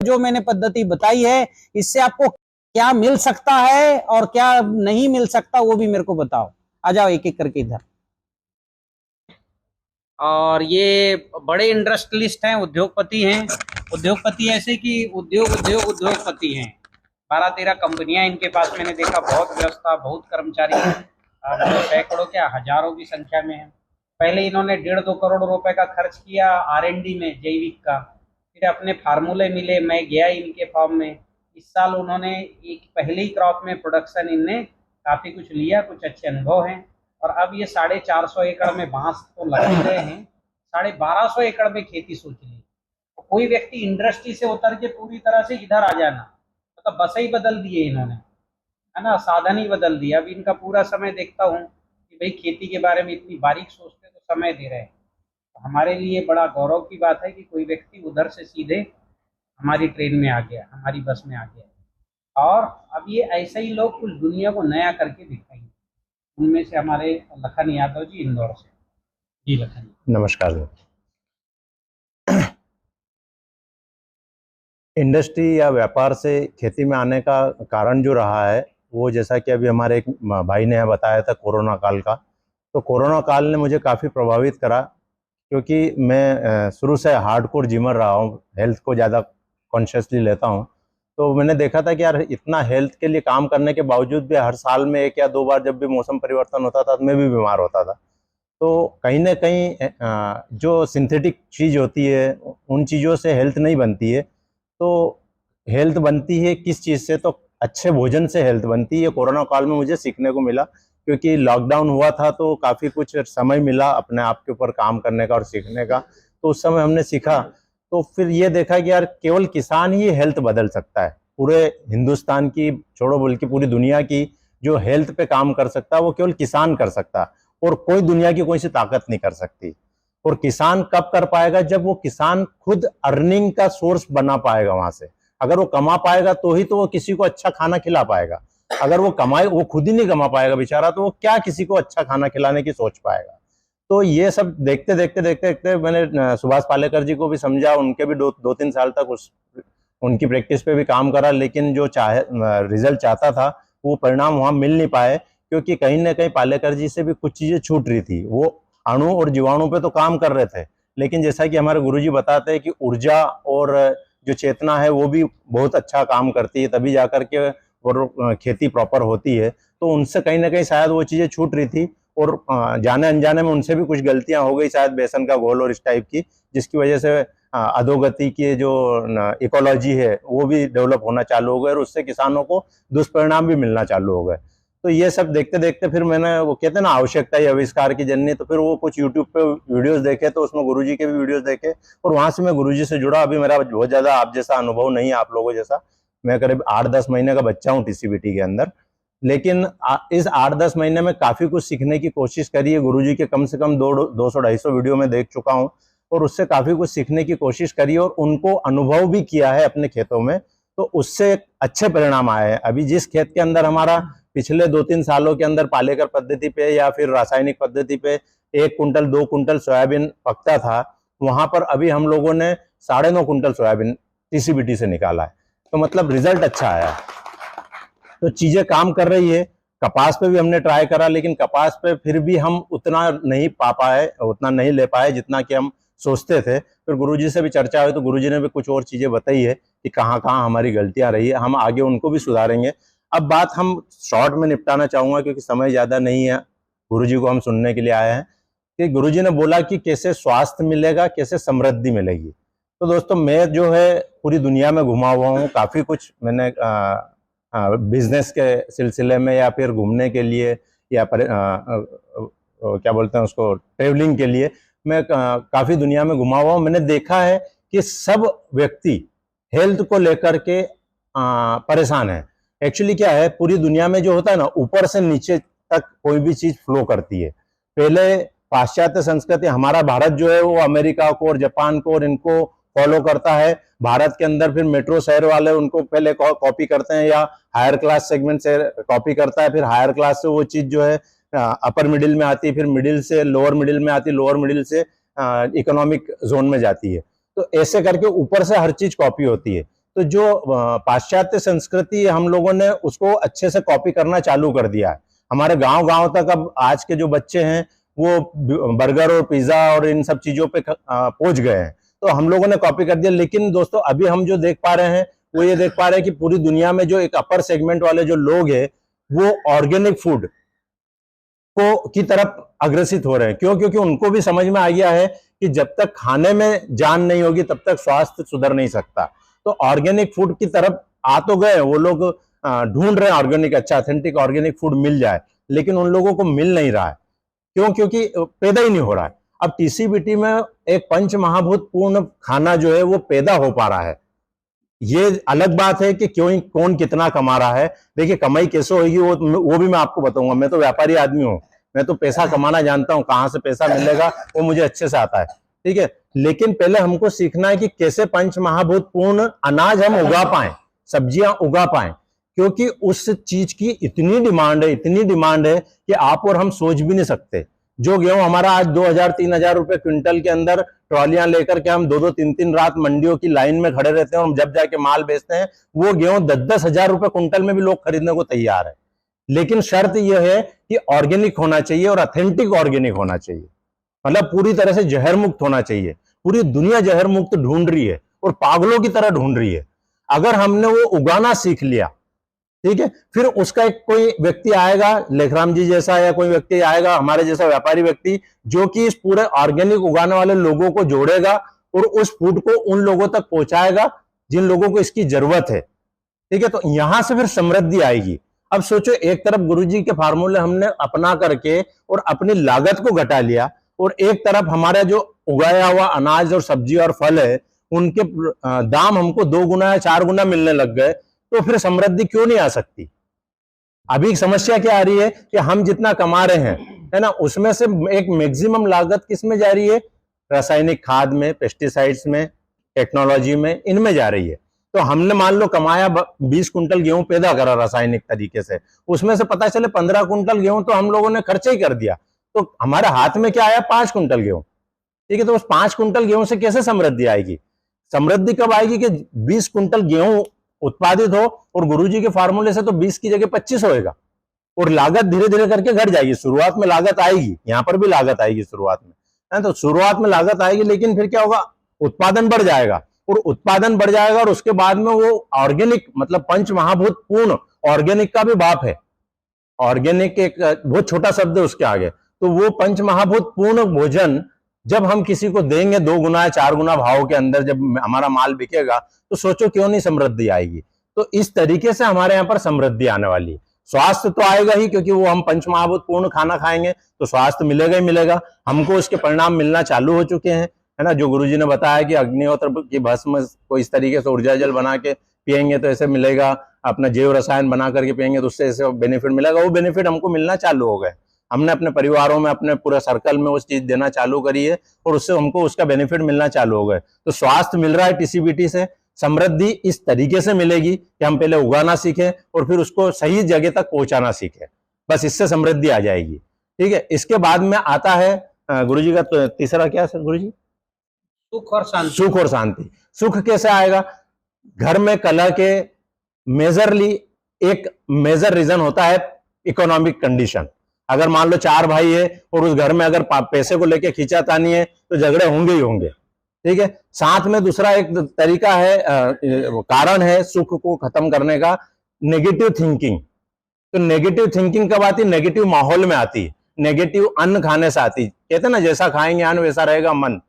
जो मैंने पद्धति बताई है इससे आपको क्या मिल सकता है और क्या नहीं मिल सकता वो भी मेरे को बताओ। आ जाओ एक एक करके इधर। और ये बड़े इंडस्ट्रियलिस्ट हैं, उद्योगपति हैं। उद्योगपति ऐसे कि उद्योगपति हैं। 12-13 कंपनियां इनके पास मैंने देखा, बहुत व्यवस्था, बहुत कर्मचारी हैं, मतलब सैकड़ों क्या हजारों की संख्या में है। पहले इन्होंने 1.5-2 करोड़ रुपए का खर्च किया R&D में जैविक का, फिर अपने फार्मूले मिले, मैं गया इनके फार्म में। इस साल उन्होंने एक पहले ही क्रॉप में प्रोडक्शन इनने काफ़ी कुछ लिया, कुछ अच्छे अनुभव हैं। और अब ये 450 एकड़ में बांस तो लगे गए हैं, 1250 एकड़ में खेती सोच ली। तो कोई व्यक्ति इंडस्ट्री से उतर के पूरी तरह से इधर आ जाना, मतलब बस ही बदल दिए इन्होंने, है ना, साधन ही बदल दिया। अब इनका पूरा समय देखता हूँ कि भाई खेती के बारे में इतनी बारीक सोचते तो समय दे रहे हैं। तो हमारे लिए बड़ा गौरव की बात है कि कोई व्यक्ति उधर से सीधे हमारी ट्रेन में आ गया, हमारी बस में आ गया। और अब ये ऐसे ही लोग कुछ दुनिया को नया करके दिखाएंगे। उनमें से हमारे लखन यादव जी इंदौर से। जी लखन जी नमस्कार। इंडस्ट्री या व्यापार से खेती में आने का कारण जो रहा है वो, जैसा कि अभी हमारे एक भाई ने बताया था, कोरोना काल का। तो कोरोना काल ने मुझे काफ़ी प्रभावित करा, क्योंकि मैं शुरू से हार्डकोर जिमर रहा हूँ, हेल्थ को ज़्यादा कॉन्शियसली लेता हूँ। तो मैंने देखा था कि यार इतना हेल्थ के लिए काम करने के बावजूद भी हर साल में 1 या 2 बार जब भी मौसम परिवर्तन होता था तो मैं भी बीमार होता था। तो कहीं ना कहीं जो सिंथेटिक चीज़ होती है उन चीज़ों से हेल्थ नहीं बनती है। तो हेल्थ बनती है किस चीज़ से? तो अच्छे भोजन से हेल्थ बनती है। कोरोना काल में मुझे सीखने को मिला, क्योंकि लॉकडाउन हुआ था तो काफ़ी कुछ समय मिला अपने आप के ऊपर काम करने का और सीखने का। तो उस समय हमने सीखा, तो फिर ये देखा कि यार केवल किसान ही हेल्थ बदल सकता है। पूरे हिंदुस्तान की छोड़ो, बल्कि पूरी दुनिया की जो हेल्थ पे काम कर सकता है वो केवल किसान कर सकता है, और कोई दुनिया की कोई सी ताकत नहीं कर सकती। और किसान कब कर पाएगा? जब वो किसान खुद अर्निंग का सोर्स बना पाएगा वहां से। अगर वो कमा पाएगा तो ही तो वो किसी को अच्छा खाना खिला पाएगा। अगर वो कमाए, वो खुद ही नहीं कमा पाएगा बेचारा, तो वो क्या किसी को अच्छा खाना खिलाने की सोच पाएगा? तो ये सब देखते देखते देखते देखते मैंने सुभाष पालेकर जी को भी समझा। उनके भी 2-3 साल तक उनकी प्रैक्टिस पे भी काम करा, लेकिन जो रिजल्ट चाहता था वो परिणाम वहां मिल नहीं पाए, क्योंकि कहीं ना कहीं पालेकर जी से भी कुछ चीजें छूट रही थी। वो अणु और जीवाणु पे तो काम कर रहे थे, लेकिन जैसा कि हमारे गुरुजी बताते हैं कि ऊर्जा और जो चेतना है वो भी बहुत अच्छा काम करती है, तभी जाकर के वो खेती प्रॉपर होती है। तो उनसे कहीं ना कहीं शायद वो चीजें छूट रही थी, और जाने अनजाने में उनसे भी कुछ गलतियां हो गई, शायद बेसन का घोल और इस टाइप की, जिसकी वजह से अधोगति की जो इकोलॉजी है वो भी डेवलप होना चालू हो गए, और उससे किसानों को दुष्परिणाम भी मिलना चालू हो गए। तो ये सब देखते देखते फिर मैंने, वो कहते हैं ना, आवश्यकता ही आविष्कार की जननी, तो फिर वो कुछ यूट्यूब पे वीडियोस देखे, तो उसमें गुरुजी के भी वीडियोस देखे, और वहां से मैं गुरुजी से जुड़ा। अभी मेरा बहुत ज्यादा आप जैसा अनुभव नहीं है, आप लोगों जैसा। मैं करीब 8-10 महीने का बच्चा हूँ टीसीबीटी के अंदर, लेकिन इस 8-10 महीने में काफी कुछ सीखने की कोशिश करी है। गुरुजी के कम से कम 200-250 वीडियो में देख चुका हूँ, और उससे काफी कुछ सीखने की कोशिश करी, और उनको अनुभव भी किया है अपने खेतों में। तो उससे अच्छे परिणाम आए हैं। अभी जिस खेत के अंदर हमारा पिछले 2-3 सालों के अंदर पालेकर पद्धति पे या फिर रासायनिक पद्धति पे 1 कुंटल 2 कुंटल सोयाबीन पकता था, वहां पर अभी हम लोगों ने 9.5 कुंटल सोयाबीन टीसीबीटी से निकाला है। तो मतलब रिजल्ट अच्छा आया। तो चीजें काम कर रही है। कपास पे भी हमने ट्राई करा, लेकिन कपास पे फिर भी हम उतना नहीं पा पाए, उतना नहीं ले पाए जितना कि हम सोचते थे। फिर गुरुजी से भी चर्चा हुई, तो गुरुजी ने भी कुछ और चीजें बताई है कि कहाँ कहाँ हमारी गलतियां रही है, हम आगे उनको भी सुधारेंगे। अब बात हम शॉर्ट में निपटाना चाहूंगा, क्योंकि समय ज्यादा नहीं है। गुरुजी को हम सुनने के लिए आए हैं कि गुरुजी ने बोला कि कैसे स्वास्थ्य मिलेगा, कैसे समृद्धि मिलेगी। तो दोस्तों, मैं जो है पूरी दुनिया में घुमा हुआ हूँ, काफी कुछ मैंने बिजनेस के सिलसिले में या फिर घूमने के लिए या क्या बोलते हैं उसको, ट्रेवलिंग के लिए मैं काफी दुनिया में घुमा हुआ हूँ। मैंने देखा है कि सब व्यक्ति हेल्थ को लेकर के परेशान है। एक्चुअली क्या है, पूरी दुनिया में जो होता है ना, ऊपर से नीचे तक कोई भी चीज फ्लो करती है। पहले पाश्चात्य संस्कृति, हमारा भारत जो है वो अमेरिका को और जापान को और इनको फॉलो करता है। भारत के अंदर फिर मेट्रो शहर वाले उनको पहले कॉपी करते हैं, या हायर क्लास सेगमेंट से कॉपी करता है। फिर हायर क्लास से वो चीज जो है अपर मिडिल में आती है, फिर मिडिल से लोअर मिडिल में आती है, लोअर मिडिल से इकोनॉमिक जोन में जाती है। तो ऐसे करके ऊपर से हर चीज कॉपी होती है। तो जो पाश्चात्य संस्कृति हम लोगों ने उसको अच्छे से कॉपी करना चालू कर दिया है। हमारे गांव गांव तक अब आज के जो बच्चे हैं वो बर्गर और पिज्जा और इन सब चीजों पे पहुंच गए हैं, तो हम लोगों ने कॉपी कर दिया। लेकिन दोस्तों अभी हम जो देख पा रहे हैं वो ये देख पा रहे हैं कि पूरी दुनिया में जो एक अपर सेगमेंट वाले जो लोग हैं वो ऑर्गेनिक फूड को की तरफ अग्रसित हो रहे हैं। क्यों? क्योंकि उनको भी समझ में आ गया है कि जब तक खाने में जान नहीं होगी तब तक स्वास्थ्य सुधर नहीं सकता। तो ऑर्गेनिक फूड की तरफ आ तो गए वो लोग, ढूंढ रहे हैं ऑर्गेनिक, अच्छा ऑथेंटिक ऑर्गेनिक फूड मिल जाए, लेकिन उन लोगों को मिल नहीं रहा है। क्यों? क्योंकि पैदा ही नहीं हो रहा है। अब टीसीबीटी में एक पंच महाभूत पूर्ण खाना जो है वो पैदा हो पा रहा है। ये अलग बात है कि क्यों कौन कितना कमा रहा है। देखिए कमाई कैसे होगी वो भी मैं आपको बताऊंगा। मैं तो व्यापारी आदमी हूं, मैं तो पैसा कमाना जानता हूं, कहां से पैसा मिलेगा वो मुझे अच्छे से आता है, ठीक है। लेकिन पहले हमको सीखना है कि कैसे पंच महाभूत पूर्ण अनाज हम उगा पाए, सब्जियां उगा पाए, क्योंकि उस चीज की इतनी डिमांड है, इतनी डिमांड है कि आप और हम सोच भी नहीं सकते। जो गेहूं हमारा आज 2,000-3,000 रुपए क्विंटल के अंदर ट्रॉलियां लेकर के हम 2-2 3-3 रात मंडियों की लाइन में खड़े रहते हैं और जब जाके माल बेचते हैं, वो गेहूं 10-10 हजार रुपए क्विंटल में भी लोग खरीदने को तैयार है। लेकिन शर्त यह है कि ऑर्गेनिक होना चाहिए और ऑथेंटिक ऑर्गेनिक होना चाहिए, मतलब पूरी तरह से जहर मुक्त होना चाहिए। पूरी दुनिया जहर मुक्त ढूंढ रही है और पागलों की तरह ढूंढ रही है। अगर हमने वो उगाना सीख लिया, ठीक है, फिर उसका एक कोई व्यक्ति आएगा, लेखराम जी जैसा या कोई व्यक्ति आएगा हमारे जैसा व्यापारी व्यक्ति, जो कि इस पूरे ऑर्गेनिक उगाने वाले लोगों को जोड़ेगा और उस फूड को उन लोगों तक पहुंचाएगा जिन लोगों को इसकी जरूरत है, ठीक है। तो यहां से फिर समृद्धि आएगी। अब सोचो, एक तरफ गुरुजी के फार्मूले हमने अपना करके और अपनी लागत को घटा लिया, और एक तरफ हमारा जो उगाया हुआ अनाज और सब्जी और फल है उनके दाम हमको 2 गुना या 4 गुना मिलने लग गए, तो फिर समृद्धि क्यों नहीं आ सकती? अभी समस्या क्या आ रही है कि हम जितना कमा रहे हैं, है ना, उसमें से एक मैक्सिमम लागत किस में जा रही है? रासायनिक खाद में, पेस्टिसाइड्स में, टेक्नोलॉजी में, इनमें जा रही है। तो हमने मान लो कमाया 20 कुंटल गेहूं पैदा करा रासायनिक तरीके से, उसमें से पता चले 15 कुंटल गेहूं तो हम लोगों ने खर्चा ही कर दिया, तो हमारे हाथ में क्या आया? 5 कुंटल गेहूं, ठीक है। तो उस 5 कुंटल गेहूं से कैसे समृद्धि आएगी? समृद्धि कब आएगी कि 20 कुंटल गेहूं उत्पादित हो और गुरुजी के फार्मूले से तो 20 की जगह 25 होएगा, और लागत धीरे धीरे करके घट जाएगी। शुरुआत में लागत आएगी, यहां पर भी लागत आएगी शुरुआत में, है तो शुरुआत में लागत आएगी, लेकिन फिर क्या होगा? उत्पादन बढ़ जाएगा, और उत्पादन बढ़ जाएगा, और उसके बाद में वो ऑर्गेनिक, मतलब पंच महाभूत पूर्ण ऑर्गेनिक का भी बाप है। ऑर्गेनिक एक बहुत छोटा शब्द है उसके आगे। तो वो पंच महाभूत पूर्ण भोजन जब हम किसी को देंगे 2 गुना या 4 गुना भाव के अंदर, जब हमारा माल बिकेगा, तो सोचो क्यों नहीं समृद्धि आएगी। तो इस तरीके से हमारे यहाँ पर समृद्धि आने वाली है। स्वास्थ्य तो आएगा ही, क्योंकि वो हम पंच महाभूत पूर्ण खाना खाएंगे तो स्वास्थ्य मिलेगा ही मिलेगा। हमको उसके परिणाम मिलना चालू हो चुके हैं, है ना। जो गुरुजी ने बताया कि अग्निहोत्र की भस्म को इस तरीके से ऊर्जा जल बना के पियेंगे तो ऐसे मिलेगा, अपना जैव रसायन बना करके पियेंगे तो उससे ऐसे बेनिफिट मिलेगा, वो बेनिफिट हमको मिलना चालू हो गए। हमने अपने परिवारों में, अपने पूरे सर्कल में उस चीज देना चालू करी है, और उससे हमको उसका बेनिफिट मिलना चालू हो गए। तो स्वास्थ्य मिल रहा है टीसीबीटी से, समृद्धि इस तरीके से मिलेगी कि हम पहले उगाना सीखें और फिर उसको सही जगह तक पहुंचाना सीखें, बस इससे समृद्धि आ जाएगी, ठीक है। इसके बाद में आता है गुरुजी का तो तीसरा क्या है गुरुजी? सुख और शांति। सुख और शांति। सुख कैसे आएगा? घर में कलह के मेजरली एक मेजर रीजन होता है इकोनॉमिक कंडीशन। अगर मान लो 4 भाई है और उस घर में अगर पैसे को लेके खींचातानी है तो झगड़े होंगे ही होंगे, ठीक है। साथ में दूसरा एक तरीका है, कारण है सुख को खत्म करने का, नेगेटिव थिंकिंग। तो नेगेटिव थिंकिंग कब आती? नेगेटिव माहौल में आती है, नेगेटिव अन्न खाने से आती। कहते हैं ना, जैसा खाएंगे अन्न वैसा रहेगा मन।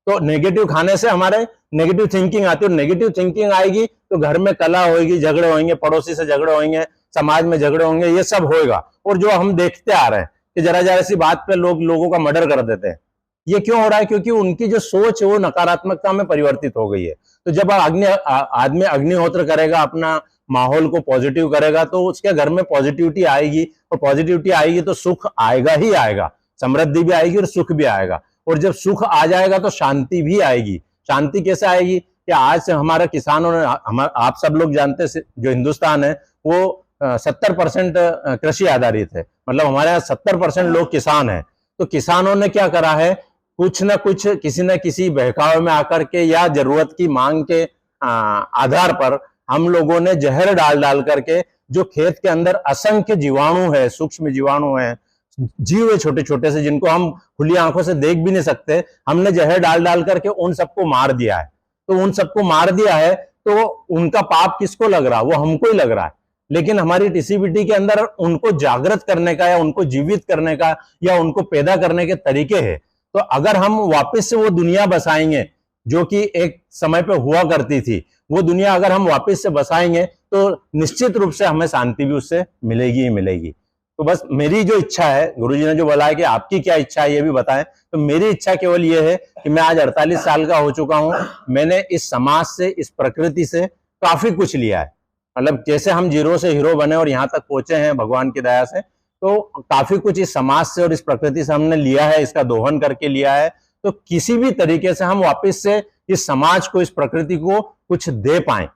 तो नेगेटिव खाने से हमारे नेगेटिव थिंकिंग आती है, और नेगेटिव थिंकिंग आएगी तो घर में कलह होगी, झगड़े होंगे, पड़ोसी से झगड़े होंगे, समाज में झगड़े होंगे, ये सब होएगा। और जो हम देखते आ रहे हैं कि जरा जरा सी बात पे लोगों का मर्डर कर देते हैं, ये क्यों हो रहा है? क्योंकि उनकी जो सोच है वो नकारात्मकता में परिवर्तित हो गई है। तो जब आदमी अग्निहोत्र करेगा, अपना माहौल को पॉजिटिव करेगा, तो उसके घर में पॉजिटिविटी आएगी, और पॉजिटिविटी आएगी तो सुख आएगा ही आएगा, समृद्धि भी आएगी और सुख भी आएगा। और जब सुख आ जाएगा तो शांति भी आएगी। शांति कैसे आएगी? कि आज से हमारे किसानों ने, आप सब लोग जानते हैं जो हिंदुस्तान है वो 70% कृषि आधारित है, मतलब हमारे यहाँ 70% लोग किसान हैं। तो किसानों ने क्या करा है? कुछ ना कुछ, किसी न किसी बहकावे में आकर के या जरूरत की मांग के आधार पर हम लोगों ने जहर डाल डाल करके जो खेत के अंदर असंख्य जीवाणु है, सूक्ष्म जीवाणु है, जीव है छोटे छोटे से, जिनको हम खुली आंखों से देख भी नहीं सकते, हमने जहर डाल डाल करके उन सबको मार दिया है। तो उन सबको मार दिया है तो उनका पाप किसको लग रहा है? वो हमको ही लग रहा है। लेकिन हमारी टीसीबीटी के अंदर उनको जागृत करने का या उनको जीवित करने का या उनको पैदा करने के तरीके हैं। तो अगर हम वापस से वो दुनिया बसाएंगे जो कि एक समय पे हुआ करती थी, वो दुनिया अगर हम वापस से बसाएंगे तो निश्चित रूप से हमें शांति भी उससे मिलेगी ही मिलेगी। तो बस मेरी जो इच्छा है, गुरुजी ने जो बोला है कि आपकी क्या इच्छा है ये भी बताएं, तो मेरी इच्छा केवल ये है कि मैं आज 48 साल का हो चुका हूं, मैंने इस समाज से, इस प्रकृति से काफी कुछ लिया है। मतलब जैसे हम जीरो से हीरो बने और यहाँ तक पहुंचे हैं भगवान की दया से, तो काफी कुछ इस समाज से और इस प्रकृति से हमने लिया है, इसका दोहन करके लिया है। तो किसी भी तरीके से हम वापस से इस समाज को, इस प्रकृति को कुछ दे पाएं,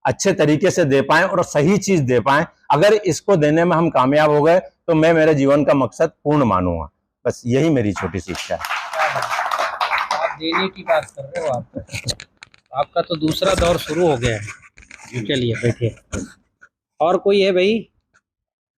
अच्छे तरीके से दे पाएं और सही चीज दे पाएं। अगर इसको देने में हम कामयाब हो गए तो मैं मेरे जीवन का मकसद पूर्ण मानूंगा। बस यही मेरी छोटी सी इच्छा है। आप देने की बात कर रहे हो, आपका तो दूसरा दौर शुरू हो गया है। चलिए बैठिए। और कोई है भाई?